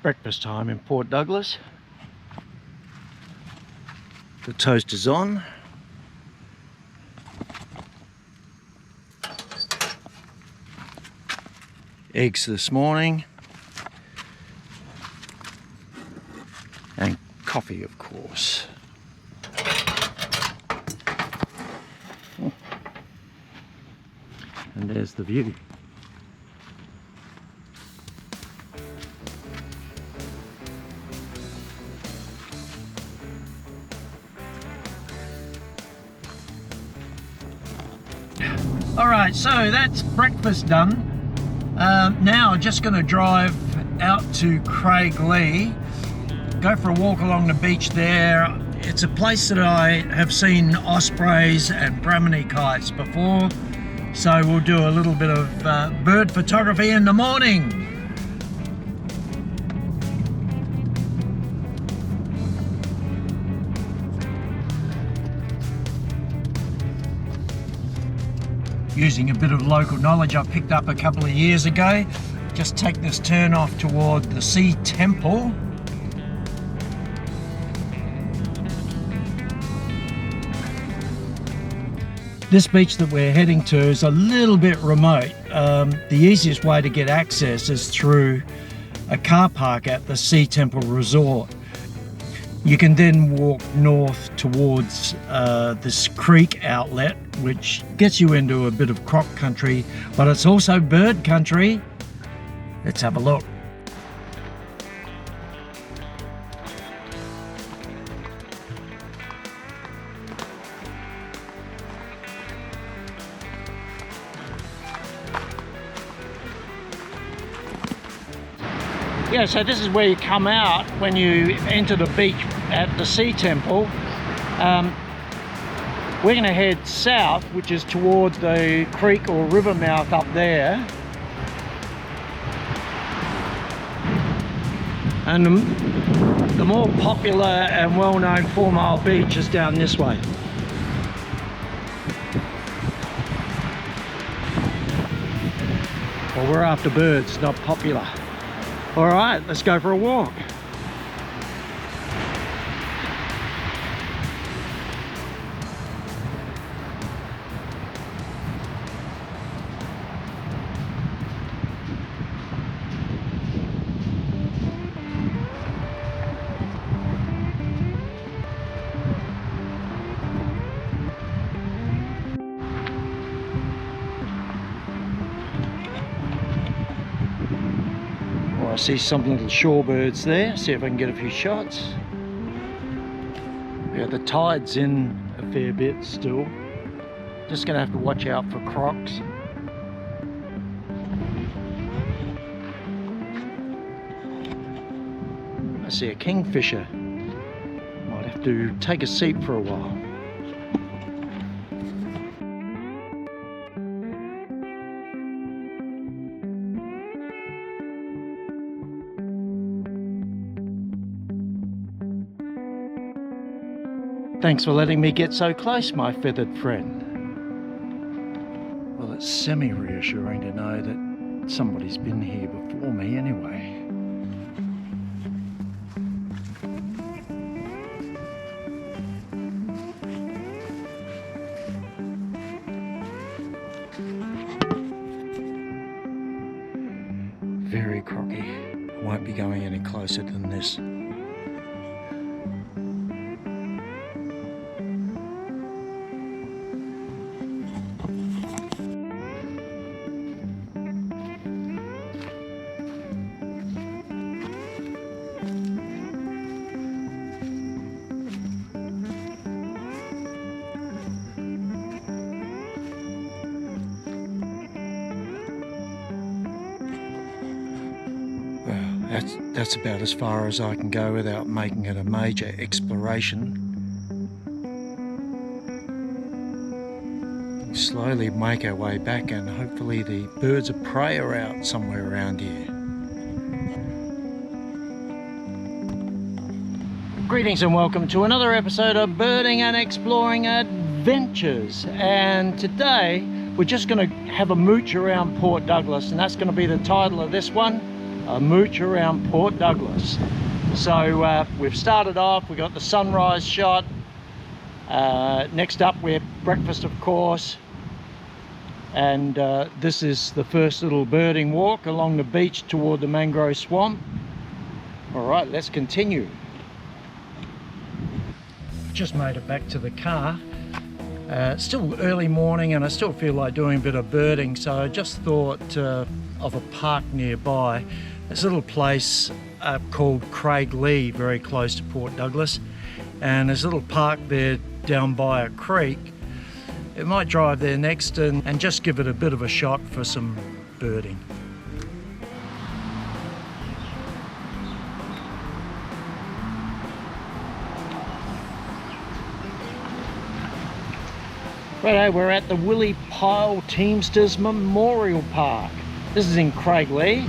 breakfast time in Port Douglas. The toast is on. Eggs this morning. And coffee, of course. And there's the view. Alright, so that's breakfast done. Now I'm just going to drive out to Craiglea, go for a walk along the beach there. It's a place that I have seen ospreys and Brahminy kites before, so we'll do a little bit of bird photography in the morning. Using a bit of local knowledge I picked up a couple of years ago. Just take this turn off toward the Sea Temple. This beach that we're heading to is a little bit remote. The easiest way to get access is through a car park at the Sea Temple Resort. You can then walk north towards this creek outlet, which gets you into a bit of croc country, but it's also bird country. Let's have a look. Yeah, so this is where you come out when you enter the beach at the Sea Temple. We're going to head south, which is towards the creek or river mouth up there. And the more popular and well-known 4 Mile Beach is down this way. Well, we're after birds, not popular. All right, let's go for a walk. I see some little shorebirds there, see if I can get a few shots. Yeah, the tide's in a fair bit still. Just gonna have to watch out for crocs. I see a kingfisher. Might have to take a seat for a while. Thanks for letting me get so close, my feathered friend. Well, it's semi-reassuring to know that somebody's been here before me anyway. Very crocky. I won't be going any closer than this. That's about as far as I can go without making it a major exploration. We slowly make our way back and hopefully the birds of prey are out somewhere around here. Greetings and welcome to another episode of Birding and Exploring Adventures. And today we're just going to have a mooch around Port Douglas, and that's going to be the title of this one. a mooch around Port Douglas. So we've started off, we got the sunrise shot. Next up we have breakfast, of course, and this is the first little birding walk along the beach toward the mangrove swamp. All right, let's continue. Just made it back to the car. Still early morning and I still feel like doing a bit of birding, so I just thought of a park nearby. There's a little place called Craiglea, very close to Port Douglas, and there's a little park there down by a creek. It might drive there next and just give it a bit of a shot for some birding. Righto, we're at the Willie Pyle Teamsters Memorial Park. This is in Craiglea,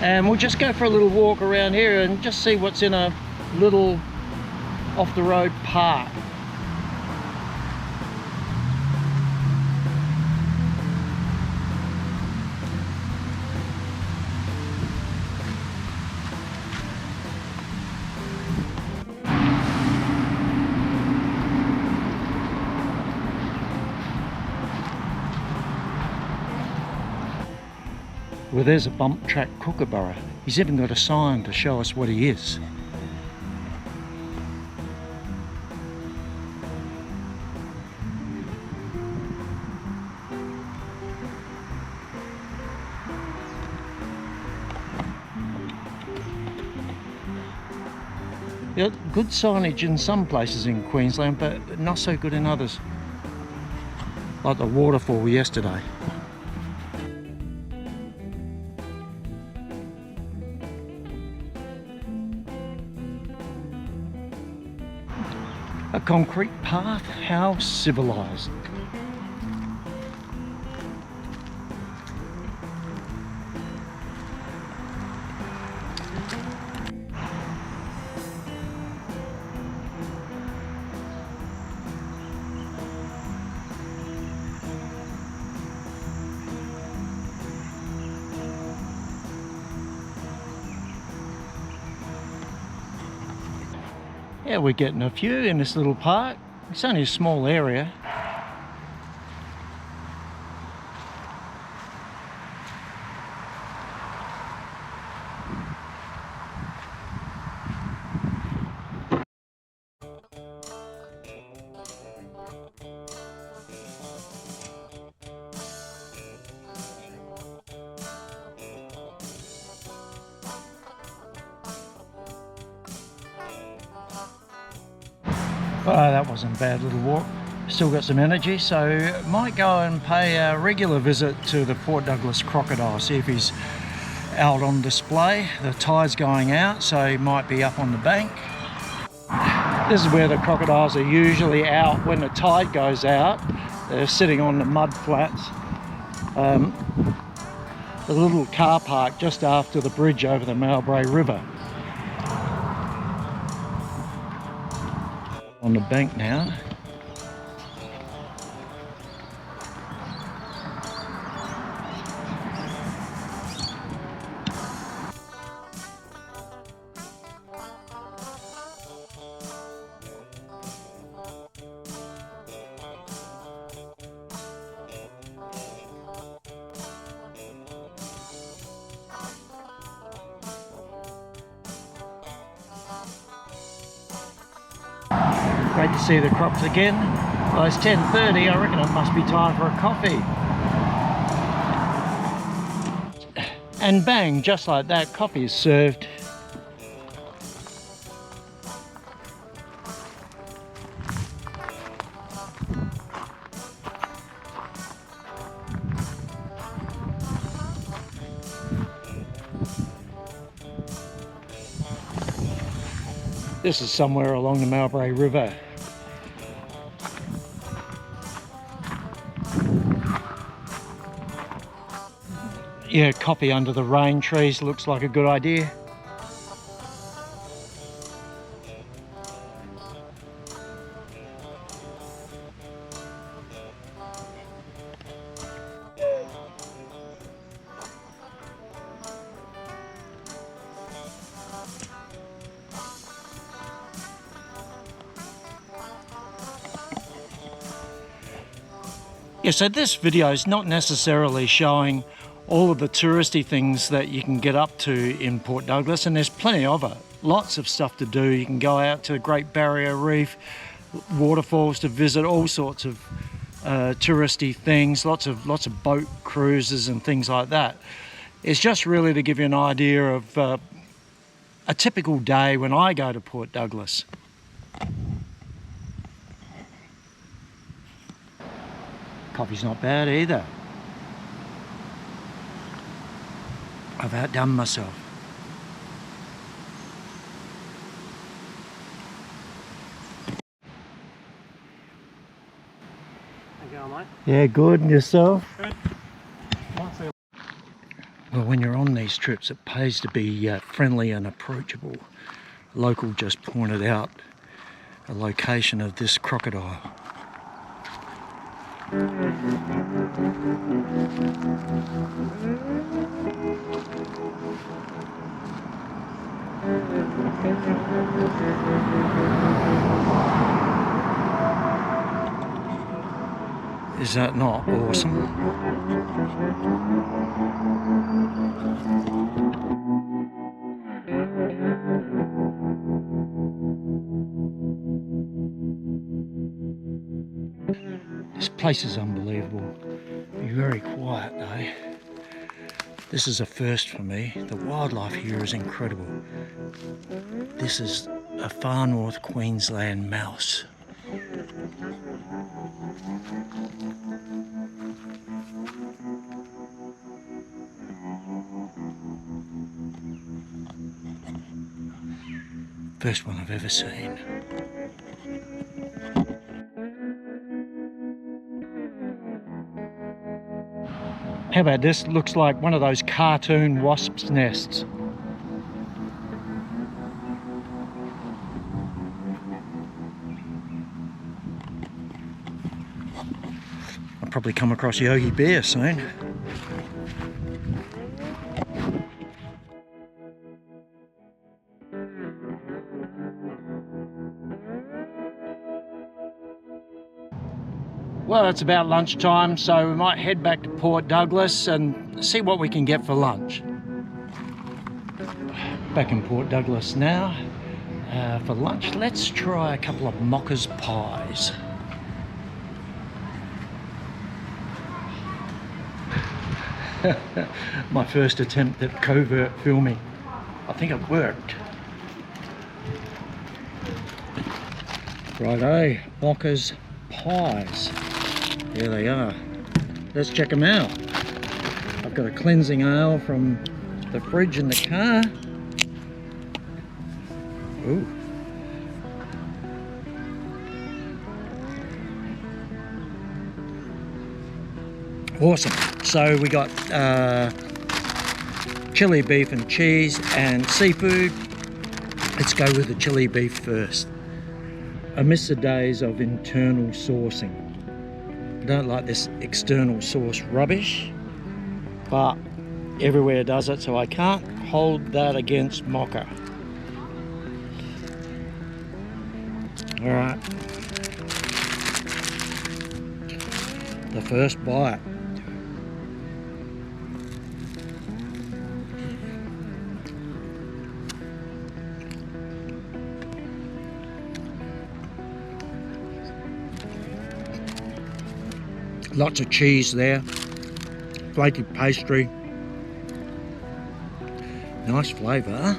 and we'll just go for a little walk around here and just see what's in a little off-the-road park. Well, there's a bump track kookaburra. He's even got a sign to show us what he is. Yeah, good signage in some places in Queensland, but not so good in others. Like the waterfall yesterday. A concrete path, how civilised. Yeah, we're getting a few in this little park. It's only a small area. Oh, that wasn't a bad little walk. Still got some energy, so might go and pay a regular visit to the Port Douglas Crocodile, see if he's out on display. The tide's going out, so he might be up on the bank. This is where the crocodiles are usually out when the tide goes out. They're sitting on the mud flats. The little car park just after the bridge over the Mowbray River. On the bank now. Great to see the crops again. Well, it's 10:30, I reckon it must be time for a coffee. And bang, just like that, coffee is served. This is somewhere along the Mowbray River. Yeah, coffee under the rain trees looks like a good idea. Yeah, so this video is not necessarily showing all of the touristy things that you can get up to in Port Douglas, and there's plenty of it. Lots of stuff to do. You can go out to the Great Barrier Reef, waterfalls to visit, all sorts of touristy things, lots of boat cruises and things like that. It's just really to give you an idea of a typical day when I go to Port Douglas. Coffee's not bad either. I've outdone myself. How you going, mate? Yeah, good. And yourself? Good. Well, when you're on these trips, it pays to be friendly and approachable. A local just pointed out a location of this crocodile. Is that not awesome? This place is unbelievable. Be very quiet though. This is a first for me. The wildlife here is incredible. This is a far north Queensland mouse. First one I've ever seen. How about this? Looks like one of those cartoon wasps' nests. I'll probably come across Yogi Bear soon. Well, it's about lunchtime, so we might head back to Port Douglas and see what we can get for lunch. Back in Port Douglas now. For lunch, let's try a couple of Mocha's pies. My first attempt at covert filming. I think it worked. Righto, Mocha's pies. There they are. Let's check them out. I've got a cleansing ale from the fridge in the car. Ooh. Awesome. So we got chili beef and cheese and seafood. Let's go with the chili beef first. I miss the days of internal sourcing. I don't like this external source rubbish, but everywhere does it, so I can't hold that against Mocha. All right, the first bite. Lots of cheese there, flaky pastry, nice flavour, huh?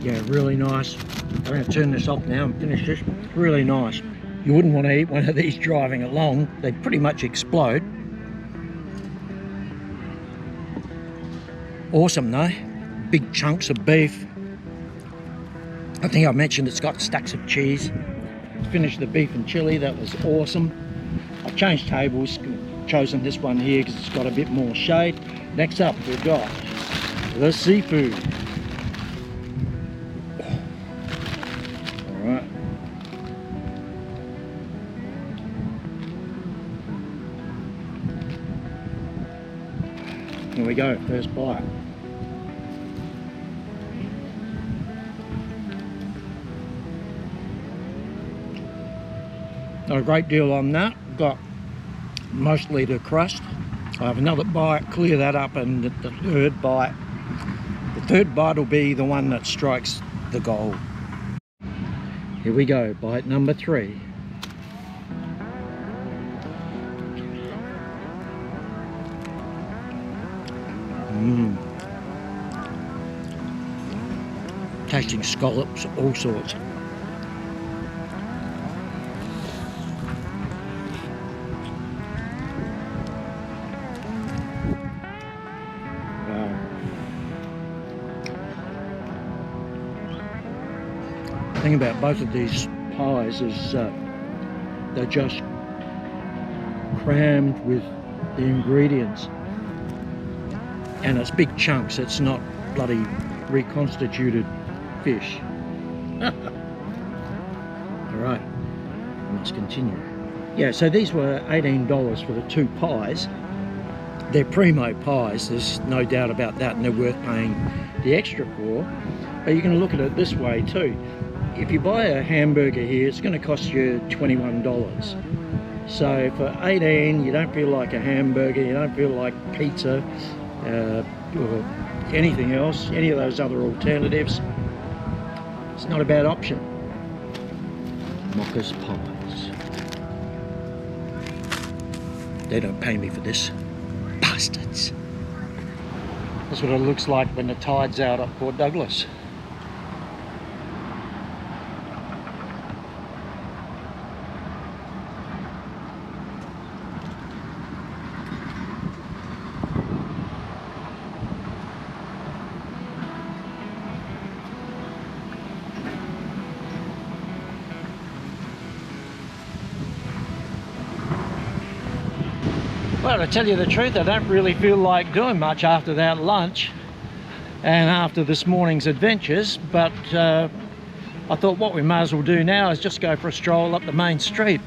Yeah, really nice. I'm going to turn this off now and finish this. Really nice. You wouldn't want to eat one of these driving along. They pretty much explode. Awesome though. Big chunks of beef. I think I mentioned it's got stacks of cheese. Finished the beef and chili. That was awesome. I've changed tables. Chosen this one here because it's got a bit more shade. Next up we've got the seafood. we go, first bite. Not a great deal on that. Got mostly the crust. I have another bite, clear that up, and the third bite. The third bite will be the one that strikes the gold. Here we go, bite number 3. Tasting scallops, all sorts. The thing about both of these pies is they're just crammed with the ingredients, and it's big chunks. It's not bloody reconstituted fish. Alright, let's continue. Yeah, so these were $18 for the 2 pies. They're primo pies, there's no doubt about that, and they're worth paying the extra for. But you can look at it this way too. If you buy a hamburger here, it's going to cost you $21. So for 18, you don't feel like a hamburger, you don't feel like pizza, or anything else, any of those other alternatives. It's not a bad option. Mocha's Pies. They don't pay me for this. Bastards. That's what it looks like when the tide's out at Port Douglas. Well, to tell you the truth, I don't really feel like doing much after that lunch and after this morning's adventures, but I thought what we may as well do now is just go for a stroll up the main street.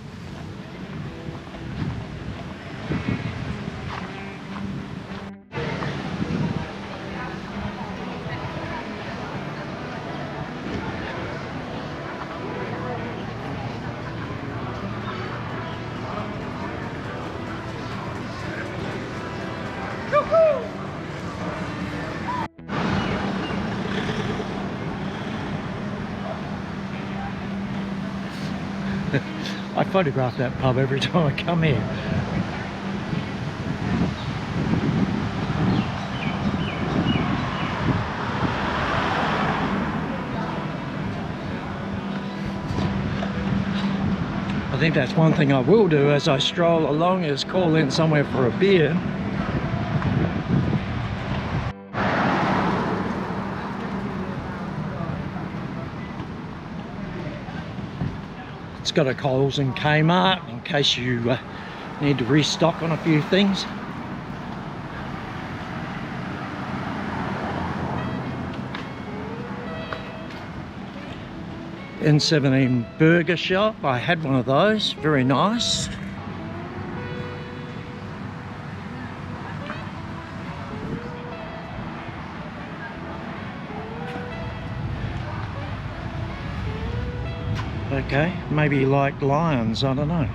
I photograph that pub every time I come here. I think that's one thing I will do as I stroll along, is call in somewhere for a beer. It's got a Coles and Kmart in case you need to restock on a few things. N17 burger shop, I had one of those, very nice. Okay, maybe like lions, I don't know.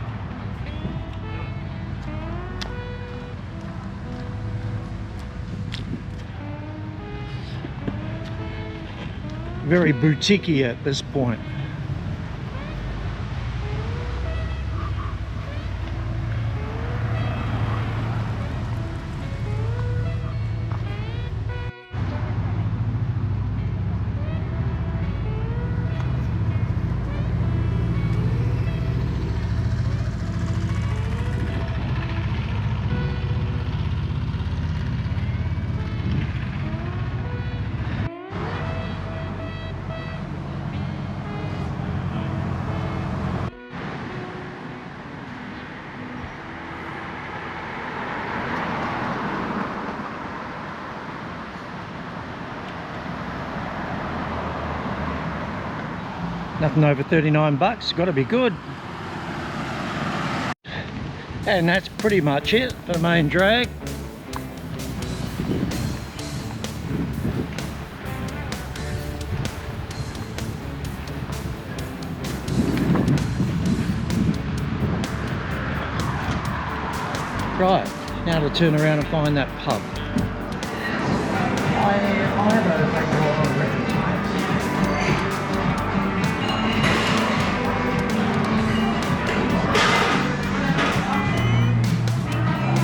Very boutique-y at this point. Nothing over 39 bucks, got to be good. And that's pretty much it for the main drag. Right, now to turn around and find that pub. I have a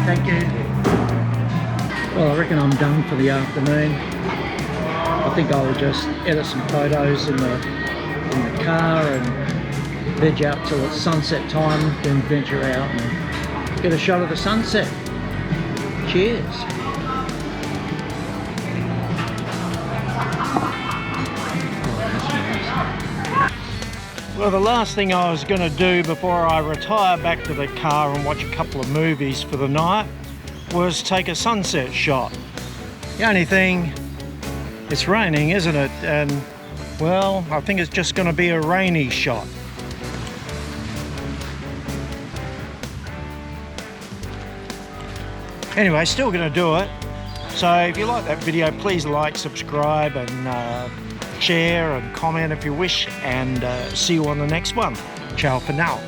Thank you. Well, I reckon I'm done for the afternoon. I think I'll just edit some photos in the car and veg out till it's sunset time, then venture out and get a shot of the sunset. Cheers. Well, the last thing I was going to do before I retire back to the car and watch a couple of movies for the night was take a sunset shot. The only thing, it's raining, isn't it? And, well, I think it's just going to be a rainy shot. Anyway, still going to do it. So if you like that video, please like, subscribe and share and comment if you wish, and see you on the next one. Ciao for now.